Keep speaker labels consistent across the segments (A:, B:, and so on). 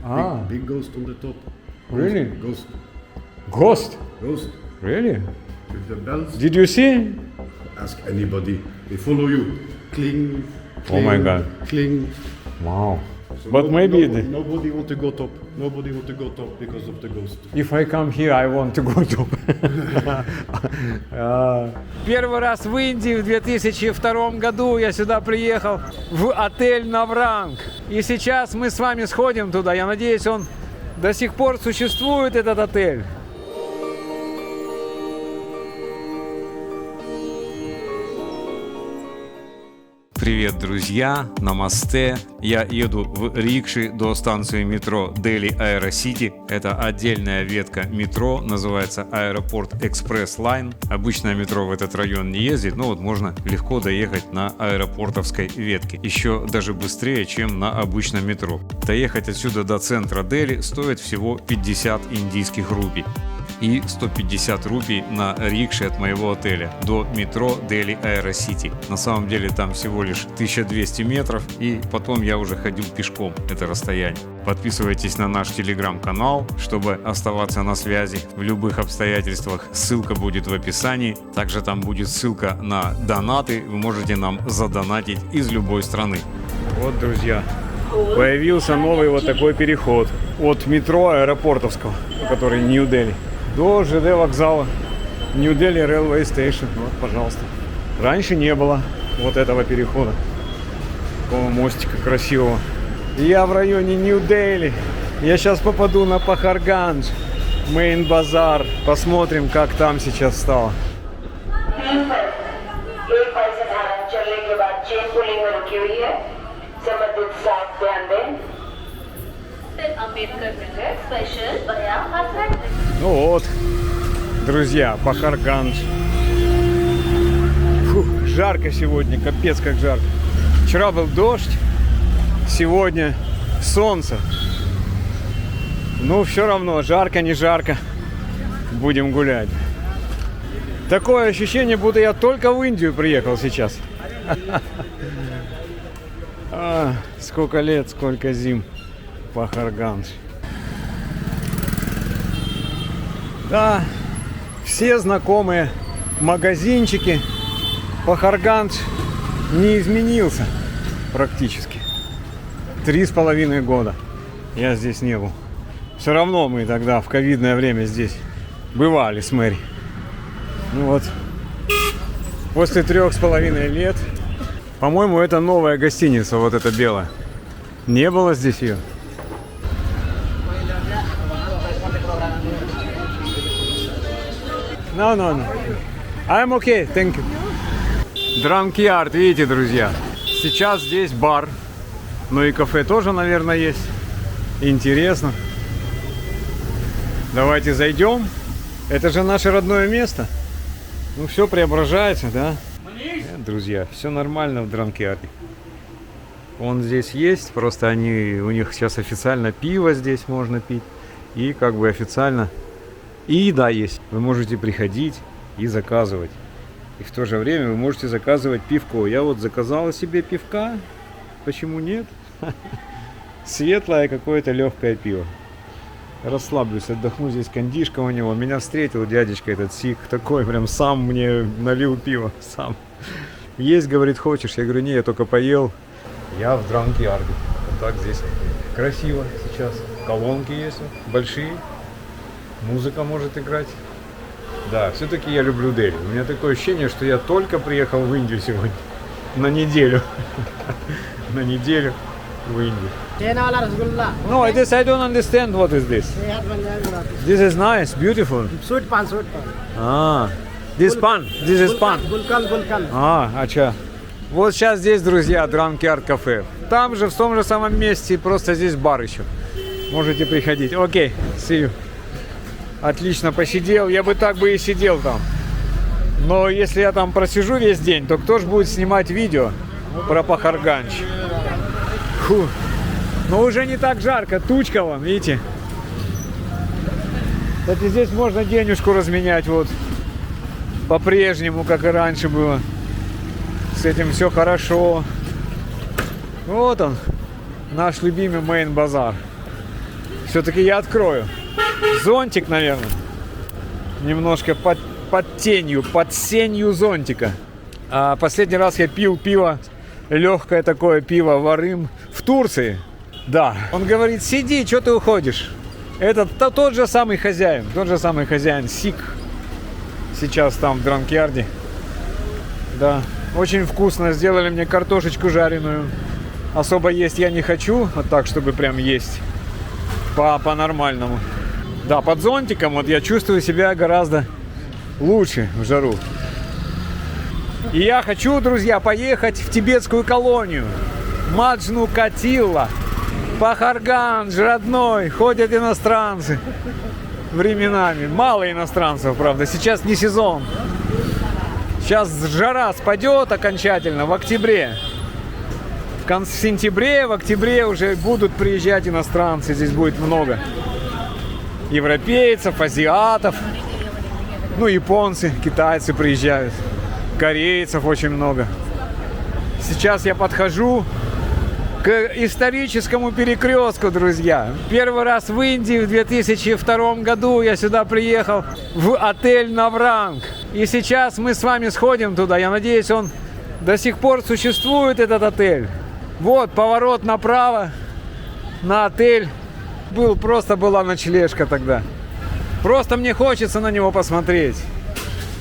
A: Ah.
B: Big ghost on the top.
A: Really?
B: Ghost.
A: Ghost?
B: Ghost.
A: Really?
B: With the bells.
A: Did you see?
B: Ask anybody. They follow you. Cling.
A: Oh my God.
B: Cling.
A: Wow.
B: So
A: But maybe
B: nobody want to go top. Nobody want to go top because of the ghost.
A: if I come here, I want to go to. Первый раз в Индии в 2002 году я сюда приехал в отель Навранг. И сейчас мы с вами сходим туда. Я надеюсь, он до сих пор существует, этот отель. Привет, друзья! Намасте! Я еду в рикше до станции метро Дели Аэросити. Это отдельная ветка метро, называется Аэропорт Экспресс Лайн. Обычное метро в этот район не ездит, но вот можно легко доехать на аэропортовской ветке. Еще даже быстрее, чем на обычном метро. Доехать отсюда до центра Дели стоит всего 50 индийских рупий. И 150 рупий на рикше от моего отеля до метро Дели Аэросити. На самом деле там всего лишь 1200 метров, и потом я уже ходил пешком это расстояние. Подписывайтесь на наш телеграм-канал, чтобы оставаться на связи в любых обстоятельствах. Ссылка будет в описании. Также там будет ссылка на донаты. Вы можете нам задонатить из любой страны. Вот, друзья, появился новый вот такой переход от метро аэропортовского, который Нью-Дели, до ЖД вокзала Нью-Дели Railway Station. Вот, пожалуйста. Раньше не было вот этого перехода. Такого мостика красивого. Я в районе Нью-Дели. Я сейчас попаду на Пахаргандж, Мейн Базар. Посмотрим, как там сейчас стало. Ну вот, друзья, Пахаргандж. Фух, жарко сегодня, капец как жарко. Вчера был дождь, сегодня солнце. Ну, все равно, жарко, не жарко. Будем гулять. Такое ощущение, будто я только в Индию приехал сейчас. Сколько лет, сколько зим. Пахаргандж. Да, все знакомые магазинчики. Пахаргандж не изменился практически. 3,5 года я здесь не был. Все равно мы тогда в ковидное время здесь бывали с Мэри. Ну вот, после 3,5 лет, по-моему, это новая гостиница, вот эта белая. Не было здесь ее. No. I'm okay, thank you. Drunkyard, видите, друзья. Сейчас здесь бар. Ну и кафе тоже, наверное, есть. Интересно. Давайте зайдем. Это же наше родное место. Ну, все преображается, да? Нет, друзья, все нормально в Drunkyard. Он здесь есть, просто у них сейчас официально пиво здесь можно пить. И как бы официально и еда есть. Вы можете приходить и заказывать. И в то же время вы можете заказывать пивко. Я вот заказала себе пивка. Почему нет? Светлое какое-то легкое пиво. Расслаблюсь, отдохну, здесь кондишка у него. Меня встретил дядечка этот сик. Такой прям сам мне налил пиво. Сам. Есть, говорит, хочешь? Я говорю, не, я только поел. Я в Drunkyard. Вот так здесь красиво сейчас. Колонки есть большие. Музыка может играть. Да, все-таки я люблю Дели. У меня такое ощущение, что я только приехал в Индию сегодня. На неделю. На неделю в Индию. No, this I don't understand what is this. This is nice, beautiful.
C: Sweet pan.
A: This pan. This is pan.
C: Gulkan.
A: Ача. Вот сейчас здесь, друзья, Drunkyard кафе. Там же, в том же самом месте, просто здесь бар еще. Можете приходить. Окей, see you. Отлично посидел. Я бы так бы и сидел там. Но если я там просижу весь день, то кто же будет снимать видео про Пахаргандж? Фу. Но уже не так жарко. Тучка вон, видите? Кстати, здесь можно денежку разменять вот по-прежнему, как и раньше было. С этим все хорошо. Вот он, наш любимый Мейн Базар. Все-таки я открою. Зонтик, наверное. Немножко под сенью зонтика. А последний раз я пил пиво, легкое такое пиво Варым в Турции. Да. Он говорит, сиди, что ты уходишь? Это тот же самый хозяин, Сик. Сейчас там в Дранкьярде. Да. Очень вкусно. Сделали мне картошечку жареную. Особо есть я не хочу. Вот так, чтобы прям есть. По-нормальному. Да, под зонтиком вот я чувствую себя гораздо лучше в жару. И я хочу, друзья, поехать в тибетскую колонию. Маджну Катилла. Пахарганж родной. Ходят иностранцы. Временами. Мало иностранцев, правда. Сейчас не сезон. Сейчас жара спадет окончательно в октябре. В сентябре, в октябре уже будут приезжать иностранцы. Здесь будет много европейцев, азиатов. Ну, японцы, китайцы приезжают. Корейцев очень много. Сейчас я подхожу к историческому перекрестку, друзья. Первый раз в Индии в 2002 году я сюда приехал в отель Навранг. И сейчас мы с вами сходим туда. Я надеюсь, он до сих пор существует, этот отель. Вот поворот направо на отель. Просто была ночлежка тогда. Просто мне хочется на него посмотреть.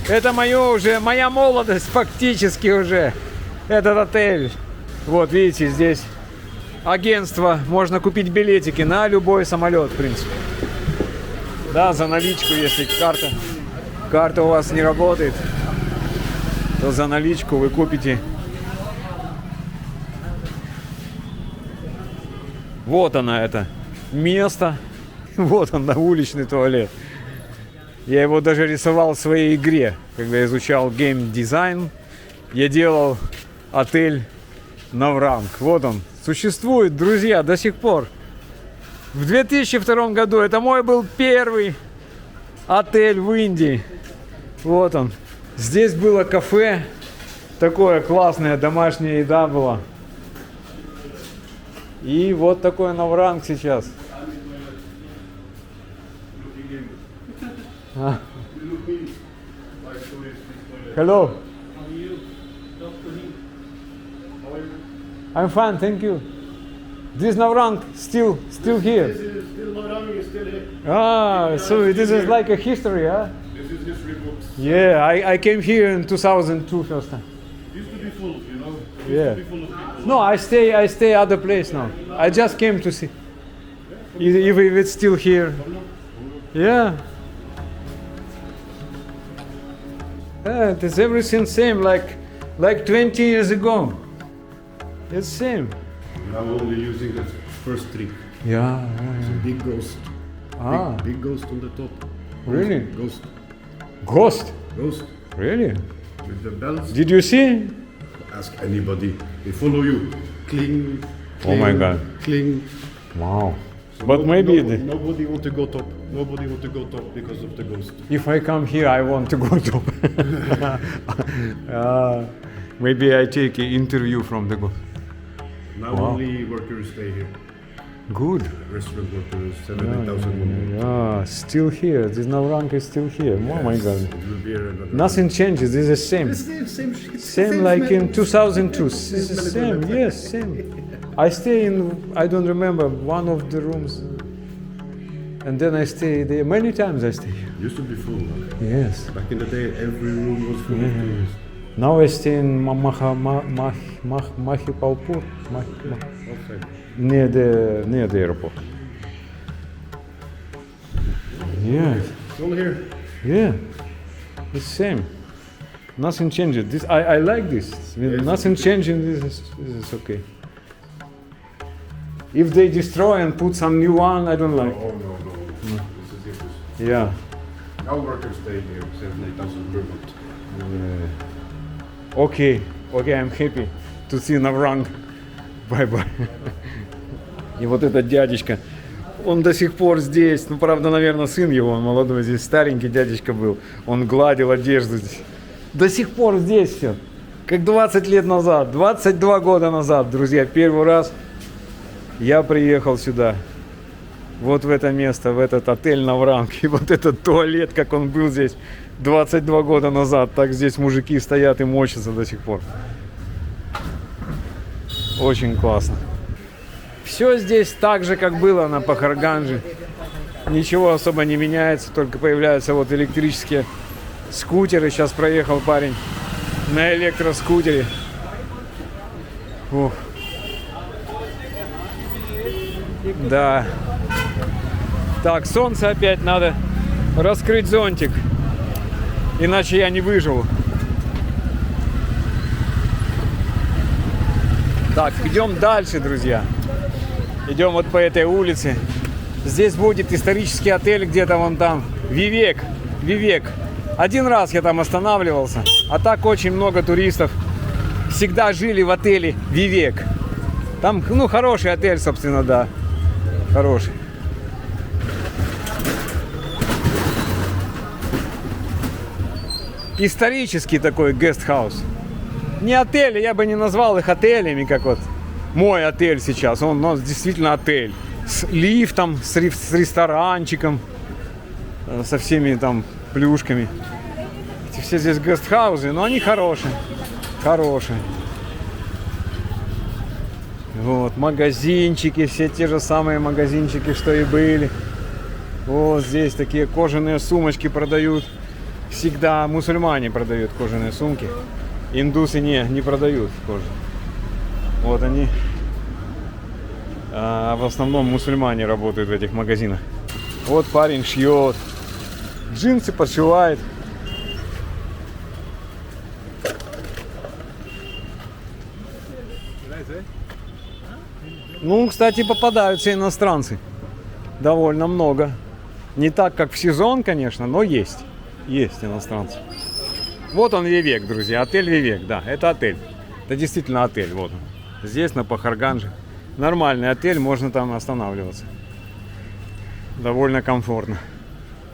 A: Это моя молодость фактически уже. Этот отель. Вот видите, здесь агентство. Можно купить билетики на любой самолет, в принципе. Да, за наличку, если карта у вас не работает, то за наличку вы купите. Вот она, это место. Вот он, уличный туалет. Я его даже рисовал в своей игре, когда изучал гейм-дизайн. Я делал отель Навранг. Вот он. Существует, друзья, до сих пор. В 2002 году это мой был первый отель в Индии. Вот он. Здесь было кафе. Такое классное, домашняя еда была. И вот такой Навранг сейчас. Hello. I'm fine, thank you. This Navrang still here.
B: Still Navrang is still here.
A: Ah, so this is like a history, huh?
B: This is history books.
A: Yeah, I came here in 2002 first time.
B: Used to be full, you know.
A: Yeah.
B: To be full of people.
A: No, I stay other place now. I just came to see if it's still here. Yeah. It is everything same like 20 years ago. It's same.
B: Now only using the first trick.
A: Yeah.
B: It's a big ghost.
A: Ah.
B: Big ghost on the top.
A: Really?
B: Ghost.
A: Ghost? Really?
B: With the bells.
A: Did you see?
B: Ask anybody. They follow you. Cling.
A: Oh my God.
B: Cling.
A: Wow.
B: So
A: But maybe
B: nobody want to go top. Nobody want to go top because of the ghost.
A: if I come here, I want to go to. Maybe I take an interview from the ghost.
B: Now
A: Wow.
B: only workers stay here.
A: Good.
B: Restaurant workers, 70,000
A: Yeah, still here. This Navrang is still here. Oh my God.
B: It will be here another.
A: Nothing changes. This is the same.
B: It's the same shit.
A: Same like in 2002. This is the same. Yes, same. I stay in, I don't remember, one of the rooms. And then I stay there. Many times I stay here.
B: Used to be full. Huh?
A: Yes.
B: Back in the day, every room was full of tourists.
A: Now I stay in Mahipalpur.
B: Outside.
A: Near the airport. Yeah.
B: It's all here.
A: Yeah. It's same. Nothing changes. This I like this. Nothing changing. This is okay. If they destroy and put some new one, I don't like.
B: Oh no. This is different.
A: Yeah.
B: Now workers stay here, 70,000 per month.
A: Okay, I'm happy to see Navrang. Bye-bye. И вот этот дядечка, он до сих пор здесь. Ну, правда, наверное, сын его, он молодой здесь, старенький дядечка был. Он гладил одежду здесь. До сих пор здесь все. Как 20 лет назад, 22 года назад, друзья, первый раз я приехал сюда. вот в это место, в этот отель Навранг. И вот этот туалет, как он был здесь 22 года назад. Так здесь мужики стоят и мочатся до сих пор. Очень классно. Все здесь так же, как было на Пахарганже. Ничего особо не меняется, только появляются вот электрические скутеры. Сейчас проехал парень на электроскутере. Ух. Да. Так, солнце опять, надо раскрыть зонтик, иначе я не выживу. Так, идем дальше, друзья. Идем вот по этой улице. Здесь будет исторический отель где-то вон там. Вивек. Вивек. Один раз я там останавливался, а так очень много туристов всегда жили в отеле Вивек. Там, ну, хороший отель, собственно, да. Хороший. Исторический такой гестхаус. Не отели, я бы не назвал их отелями, как вот мой отель сейчас. Он действительно отель. С лифтом, с ресторанчиком, со всеми там плюшками. Эти все здесь гестхаузы, но они хорошие. Хорошие. Вот, магазинчики, все те же самые магазинчики, что и были. Вот здесь такие кожаные сумочки продают. Всегда мусульмане продают кожаные сумки. Индусы не продают кожу. Вот они. А в основном мусульмане работают в этих магазинах. Вот парень шьет. Джинсы подшивает. Ну, кстати, попадаются иностранцы. Довольно много. Не так, как в сезон, конечно, но есть. Есть иностранцы. Вот он, Вивек, друзья. Отель Вивек, да, это отель. Это действительно отель, вот он. Здесь, на Пахарганже. Нормальный отель, можно там останавливаться. Довольно комфортно.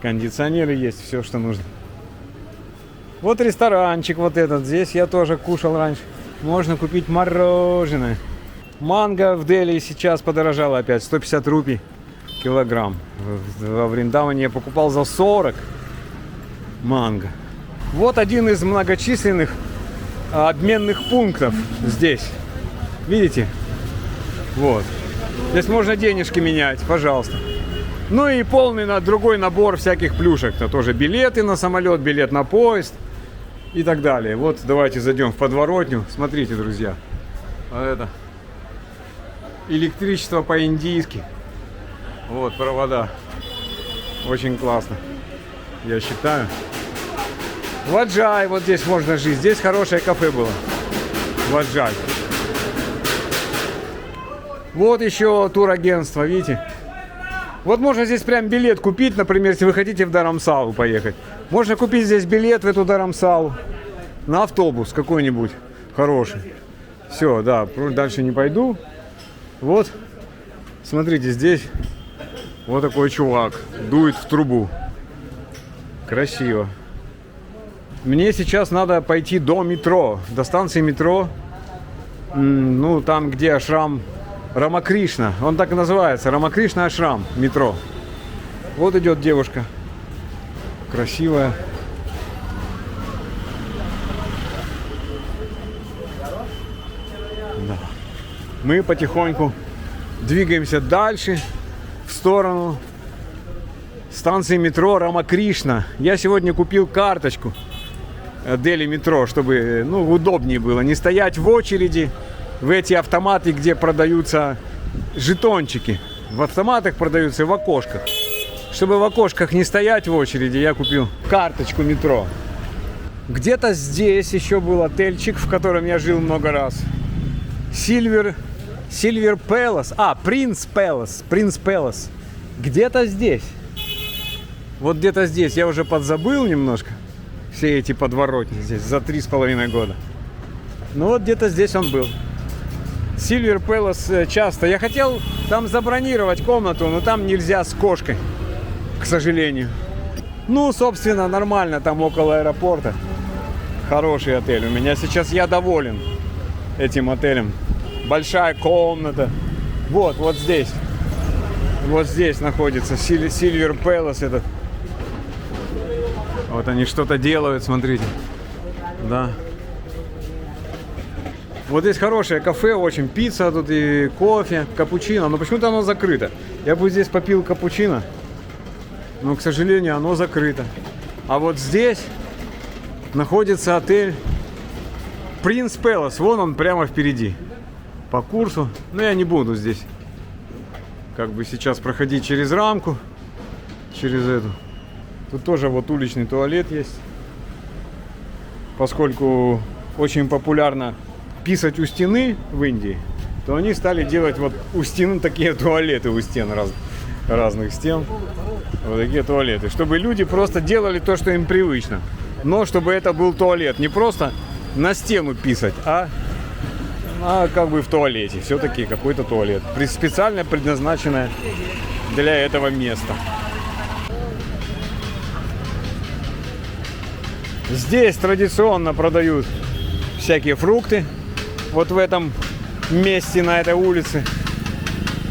A: Кондиционеры есть, все, что нужно. Вот ресторанчик вот этот. Здесь я тоже кушал раньше. Можно купить мороженое. Манго в Дели сейчас подорожало опять. 150 рупий килограмм. Во Вриндаване я покупал за 40 манго. Вот один из многочисленных обменных пунктов здесь. Видите? Вот. Здесь можно денежки менять, пожалуйста. Ну и полный другой набор всяких плюшек. Это тоже билеты на самолет, билет на поезд и так далее. Вот давайте зайдем в подворотню. Смотрите, друзья. Вот это. Электричество по-индийски. Вот провода. Очень классно. Я считаю. Ваджай, вот здесь можно жить. Здесь хорошее кафе было. Ваджай. Вот еще турагентство, видите? Вот можно здесь прям билет купить, например, если вы хотите в Дарамсалу поехать. Можно купить здесь билет в эту Дарамсалу. На автобус какой-нибудь хороший. Все, да, дальше не пойду. Вот, смотрите, здесь вот такой чувак дует в трубу. Красиво. Мне сейчас надо пойти до метро, до станции метро. Ну, там, где ашрам Рамакришна. Он так и называется, Рамакришна ашрам, метро. Вот идет девушка. Красивая. Да. Мы потихоньку двигаемся дальше в сторону станции метро Рамакришна. Я сегодня купил карточку Дели метро, чтобы, ну, удобнее было не стоять в очереди в эти автоматы, где продаются жетончики. В автоматах продаются в окошках. Чтобы в окошках не стоять в очереди, я купил карточку метро. Где-то здесь еще был отельчик, в котором я жил много раз. Silver Palace. Prince Palace. Где-то здесь. Вот где-то здесь. Я уже подзабыл немножко все эти подворотни здесь за 3,5 года. Ну вот где-то здесь он был. Silver Palace часто. Я хотел там забронировать комнату, но там нельзя с кошкой, к сожалению. Ну, собственно, нормально там около аэропорта. Хороший отель у меня сейчас. Я доволен этим отелем. Большая комната. Вот здесь. Вот здесь находится Silver Palace этот. Вот они что-то делают, смотрите. Да. Вот здесь хорошее кафе, очень пицца тут и кофе, капучино, но почему-то оно закрыто. Я бы здесь попил капучино, но, к сожалению, оно закрыто. А вот здесь находится отель Prince Palace, вон он прямо впереди. По курсу, но я не буду здесь как бы сейчас проходить через рамку, через эту. Тут тоже вот уличный туалет есть, поскольку очень популярно писать у стены в Индии, то они стали делать вот у стен такие туалеты, у стен разных стен, вот такие туалеты, чтобы люди просто делали то, что им привычно, но чтобы это был туалет, не просто на стену писать, а как бы в туалете, все-таки какой-то туалет, специально предназначенное для этого места. Здесь традиционно продают всякие фрукты. Вот в этом месте, на этой улице.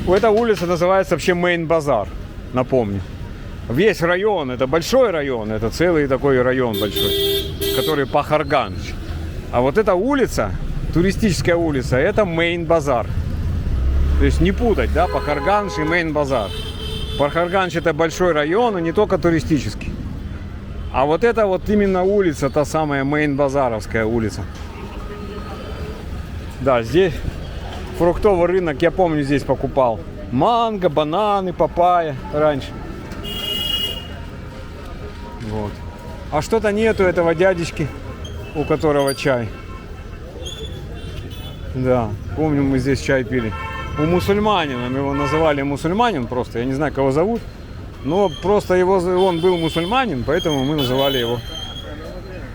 A: Эта улица называется вообще Мейн Базар, напомню. Весь район, это большой район, это целый такой район большой, который Пахарганж. А вот эта улица, туристическая улица, это Мейн Базар. То есть не путать, да, Пахарганж и Мейн Базар. Пахарганж это большой район, и не только туристический. А вот это вот именно улица, та самая Мейн Базаровская улица. Да, здесь фруктовый рынок, я помню, здесь покупал манго, бананы, папайя раньше. Вот. А что-то нету этого дядечки, у которого чай. Да, помню, мы здесь чай пили. У мусульманина, мы его называли мусульманин просто, я не знаю, кого зовут. Но просто он был мусульманин, поэтому мы называли его.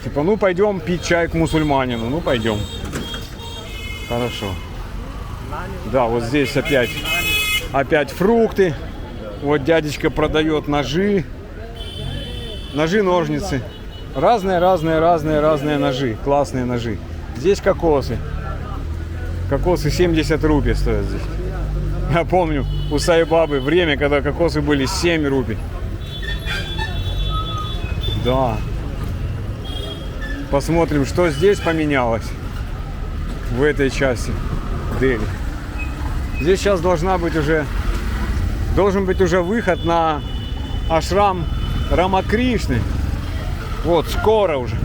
A: Типа, ну пойдем пить чай к мусульманину, ну пойдем. Хорошо. Да, вот здесь опять фрукты. Вот дядечка продает ножи. Ножи-ножницы. Разные ножи. Классные ножи. Здесь кокосы. Кокосы 70 рупий стоят здесь. Я помню, у Сайбабы время, когда кокосы были 7 рупий. Да. Посмотрим, что здесь поменялось. В этой части Дели. Здесь сейчас должен быть уже выход на ашрам Рамакришны. Вот, скоро уже.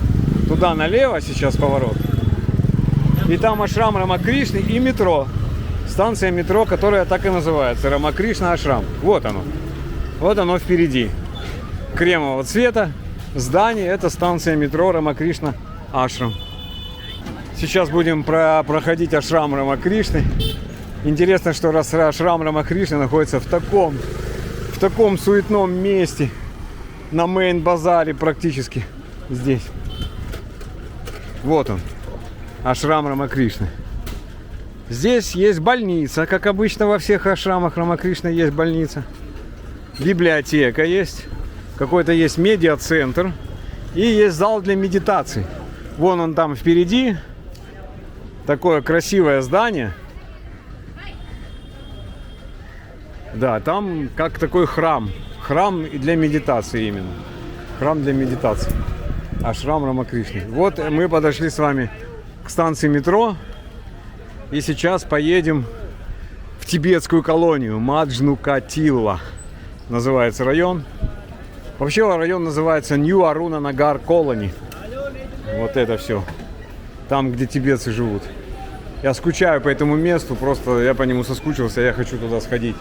A: Туда налево сейчас поворот. И там ашрам Рамакришны и метро. Станция метро, которая так и называется. Рамакришна ашрам. Вот оно. Вот оно впереди. Кремового цвета. Здание. Это станция метро Рамакришна ашрам. Сейчас будем проходить ашрам Рамакришны. Интересно, что ашрам Рамакришны находится в таком суетном месте. На Мейн-базаре практически. Здесь. Вот он. Ашрам Рамакришны. Здесь есть больница. Как обычно во всех ашрамах Рамакришны есть больница. Библиотека есть. Какой-то есть медиа-центр. И есть зал для медитации. Вон он там впереди. Такое красивое здание. Да, там как такой храм. Храм для медитации именно. Храм для медитации. Ашрам Рамакришны. Вот мы подошли с вами к станции метро. И сейчас поедем в тибетскую колонию. Маджнукатилла называется район. Вообще район называется Нью Аруна Нагар Колони. Вот это все. Там, где тибетцы живут. Я скучаю по этому месту, просто я по нему соскучился, я хочу туда сходить.